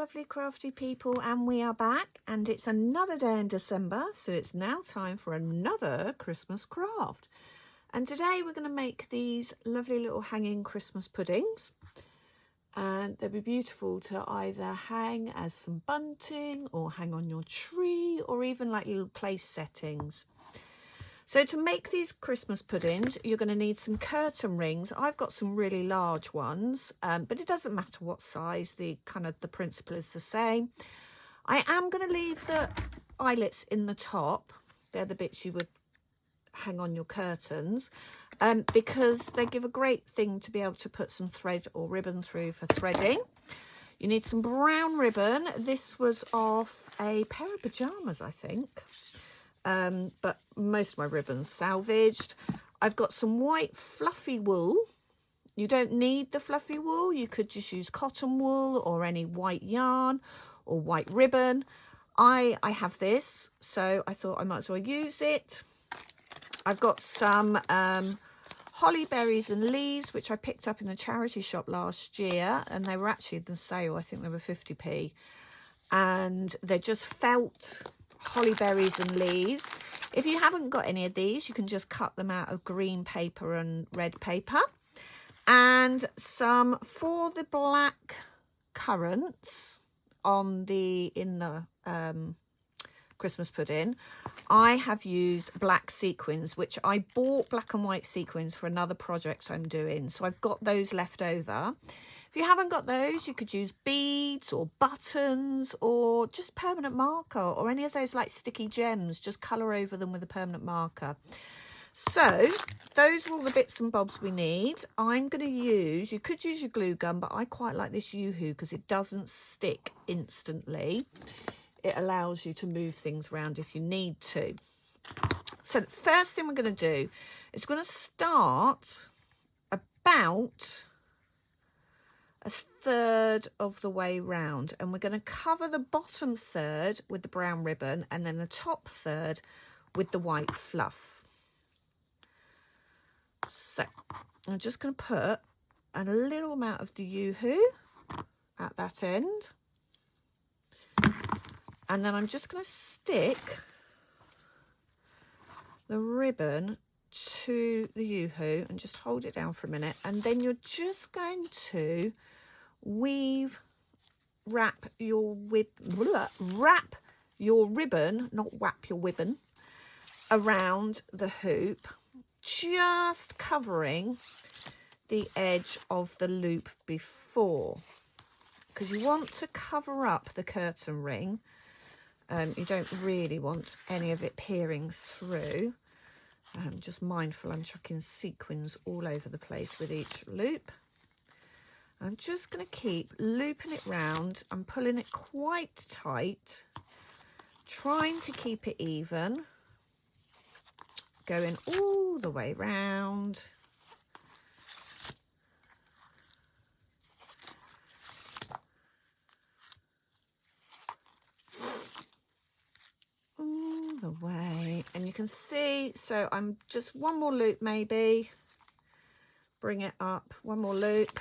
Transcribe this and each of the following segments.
lovely crafty people, and we are back, and it's another day in December, so it's now time for another Christmas craft. And today we're going to make these lovely little hanging Christmas puddings, and they'll be beautiful to either hang as some bunting or hang on your tree, or even like little place settings. So to make these Christmas puddings, you're going to need some curtain rings. I've got some really large ones, but it doesn't matter what size. The principle is the same. I am going to leave the eyelets in the top. They're the bits you would hang on your curtains, because they give a great thing to be able to put some thread or ribbon through for threading. You need some brown ribbon. This was off a pair of pajamas, I think. But most of my ribbon's salvaged. I've got some white fluffy wool. You don't need the fluffy wool. You could just use cotton wool or any white yarn or white ribbon. I have this, so I thought I might as well use it. I've got some holly berries and leaves, which I picked up in the charity shop last year, and they were actually in the sale. I think they were 50p, and they're just felt holly berries and leaves. If you haven't got any of these, you can just cut them out of green paper and red paper. And some for the black currants in the Christmas pudding, I have used black sequins, which I bought black and white sequins for another project I'm doing, so I've got those left over. If you haven't got those, you could use beads or buttons or just permanent marker or any of those like sticky gems. Just colour over them with a permanent marker. So those are all the bits and bobs we need. I'm going to use, you could use your glue gun, but I quite like this Yoo-hoo because it doesn't stick instantly. It allows you to move things around if you need to. So the first thing we're going to do is we're going to start about a third of the way round, and we're going to cover the bottom third with the brown ribbon and then the top third with the white fluff. So I'm just going to put a little amount of the Yoo-hoo at that end, and then I'm just going to stick the ribbon to the Yoo-hoo and just hold it down for a minute, and then you're just going to wrap your ribbon, not wrap your ribbon, around the hoop, just covering the edge of the loop before, because you want to cover up the curtain ring. You don't really want any of it peering through. I'm just mindful I'm chucking sequins all over the place with each loop. I'm just going to keep looping it round. I'm pulling it quite tight, trying to keep it even, going all the way round. All the way. And you can see, so I'm just one more loop maybe. Bring it up, one more loop.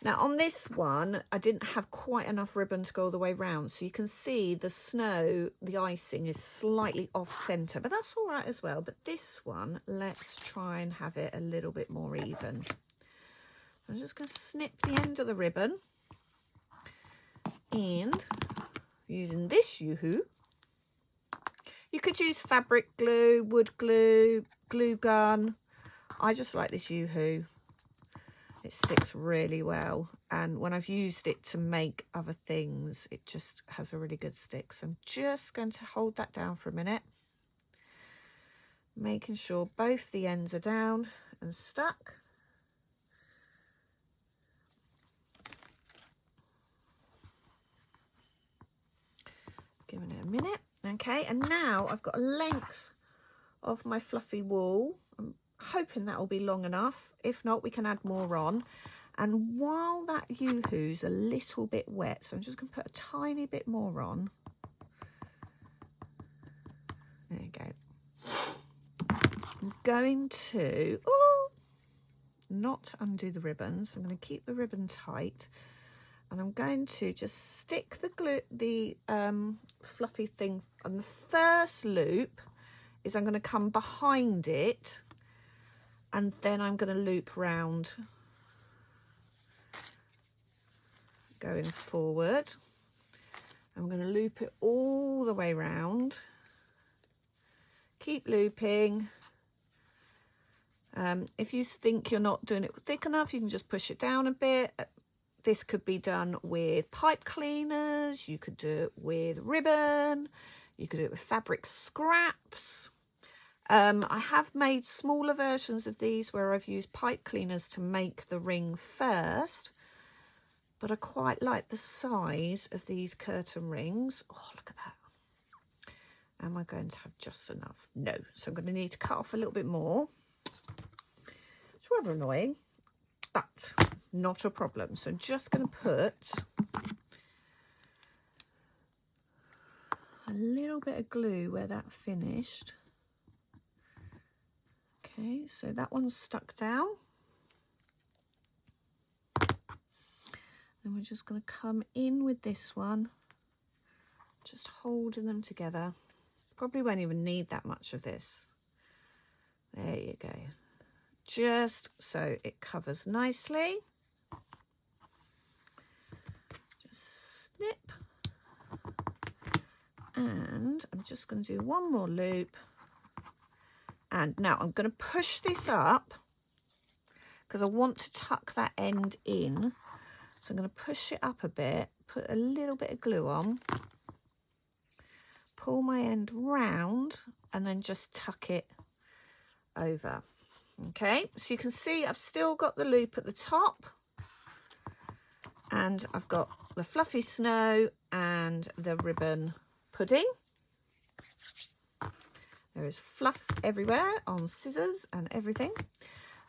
Now on this one, I didn't have quite enough ribbon to go all the way round. So you can see the snow, the icing is slightly off centre, but that's all right as well. But this one, let's try and have it a little bit more even. I'm just going to snip the end of the ribbon, and using this Yoo-hoo, you could use fabric glue, wood glue, glue gun. I just like this Yoo-hoo. It sticks really well, and when I've used it to make other things, it just has a really good stick. So I'm just going to hold that down for a minute, making sure both the ends are down and stuck. Giving it a minute. Okay, and now I've got a length of my fluffy wool. I'm hoping that will be long enough. If not, we can add more on. And while that Yoo-hoo's a little bit wet, so I'm just going to put a tiny bit more on. There you go. I'm going to not undo the ribbons. I'm going to keep the ribbon tight, and I'm going to just stick the glue, the fluffy thing on the first loop. Is I'm going to come behind it, and then I'm going to loop round, going forward. I'm going to loop it all the way round. Keep looping. If you think you're not doing it thick enough, you can just push it down a bit. This could be done with pipe cleaners. You could do it with ribbon. You could do it with fabric scraps. I have made smaller versions of these where I've used pipe cleaners to make the ring first. But I quite like the size of these curtain rings. Oh, look at that. Am I going to have just enough? No. So I'm going to need to cut off a little bit more. It's rather annoying, but not a problem. So I'm just going to put a little bit of glue where that finished. Okay, so that one's stuck down. And we're just going to come in with this one, just holding them together. Probably won't even need that much of this. There you go. Just so it covers nicely. Just snip. And I'm just going to do one more loop. And now I'm going to push this up because I want to tuck that end in. So I'm going to push it up a bit, put a little bit of glue on, pull my end round, and then just tuck it over. Okay, so you can see I've still got the loop at the top, and I've got the fluffy snow and the ribbon pudding. There is fluff everywhere on scissors and everything.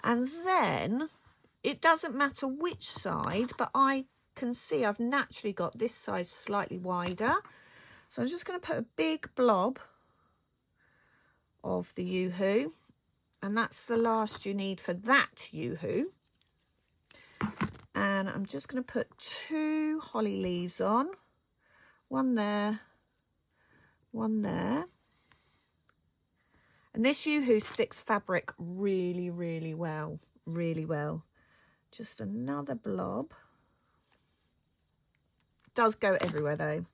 And then it doesn't matter which side, but I can see I've naturally got this side slightly wider. So I'm just going to put a big blob of the yoo-hoo, and that's the last you need for that yoo-hoo. And I'm just going to put 2 holly leaves on, one there, one there. And this yoo-hoo sticks fabric really, really well, really well. Just another blob. Does go everywhere though.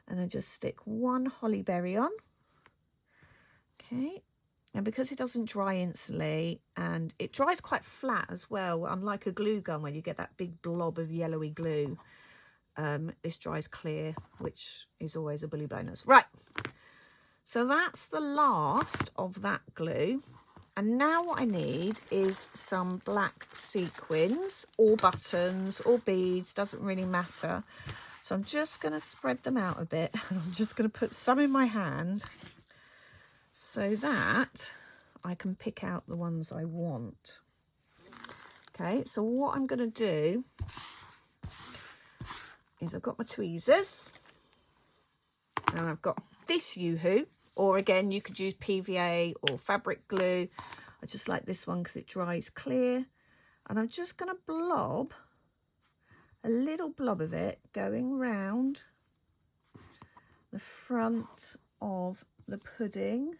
And then just stick 1 holly berry on. Okay. And because it doesn't dry instantly, and it dries quite flat as well, unlike a glue gun where you get that big blob of yellowy glue, this dries clear, which is always a bully bonus. Right. So that's the last of that glue. And now what I need is some black sequins or buttons or beads, doesn't really matter. So I'm just going to spread them out a bit, and I'm just going to put some in my hand so that I can pick out the ones I want. Okay, so what I'm going to do is I've got my tweezers, and I've got this yoo-hoo. Or again, you could use PVA or fabric glue. I just like this one because it dries clear. And I'm just going to blob a little blob of it going round the front of the pudding.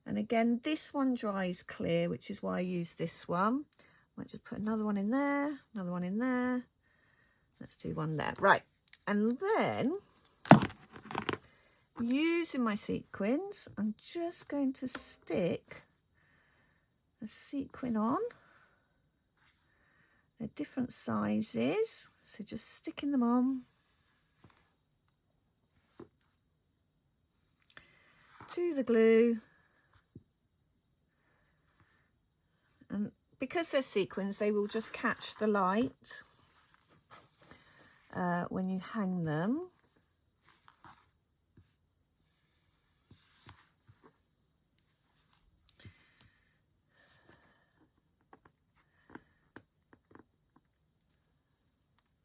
And again, this one dries clear, which is why I use this one. Might just put another one in there, another one in there. Let's do one there. Right. And then, using my sequins, I'm just going to stick a sequin on. They're different sizes, so just sticking them on. To the glue. And because they're sequins, they will just catch the light when you hang them.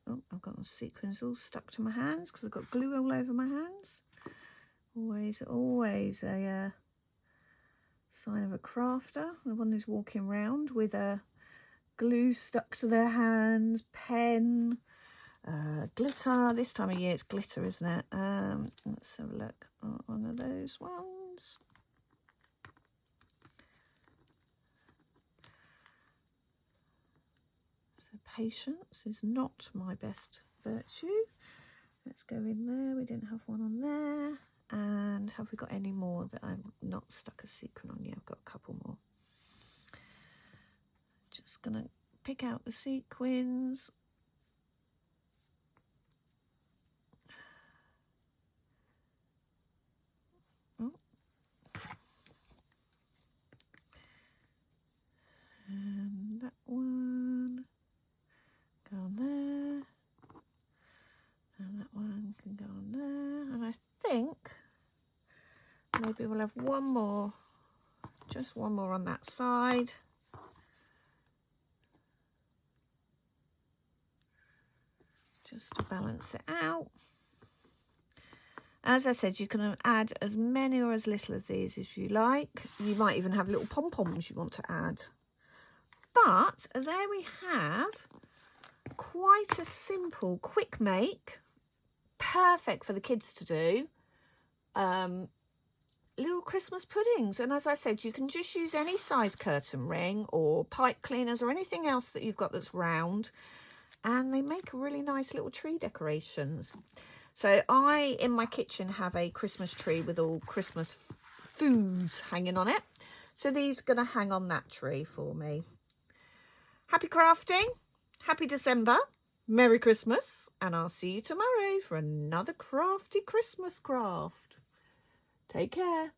Oh, I've got the sequins all stuck to my hands because I've got glue all over my hands. Always a sign of a crafter. The one who's walking around with a glue stuck to their hands, pen, glitter. This time of year it's glitter, isn't it? Let's have a look at one of those ones. So patience is not my best virtue. Let's go in there. We didn't have one on there. And have we got any more that I'm not stuck a sequin on? Yeah, I've got a couple more. Just gonna pick out the sequins. Oh. And that one, go on there. And that one can go on there. And I think maybe we'll have one more, just one more on that side. Just to balance it out. As I said, you can add as many or as little of these as you like. You might even have little pom-poms you want to add. But there we have quite a simple, quick make. Perfect for the kids to do. Little Christmas puddings. And as I said, you can just use any size curtain ring or pipe cleaners or anything else that you've got that's round. And they make really nice little tree decorations. So I, in my kitchen, have a Christmas tree with all Christmas foods hanging on it. So these are going to hang on that tree for me. Happy crafting. Happy December. Merry Christmas. And I'll see you tomorrow for another crafty Christmas craft. Take care.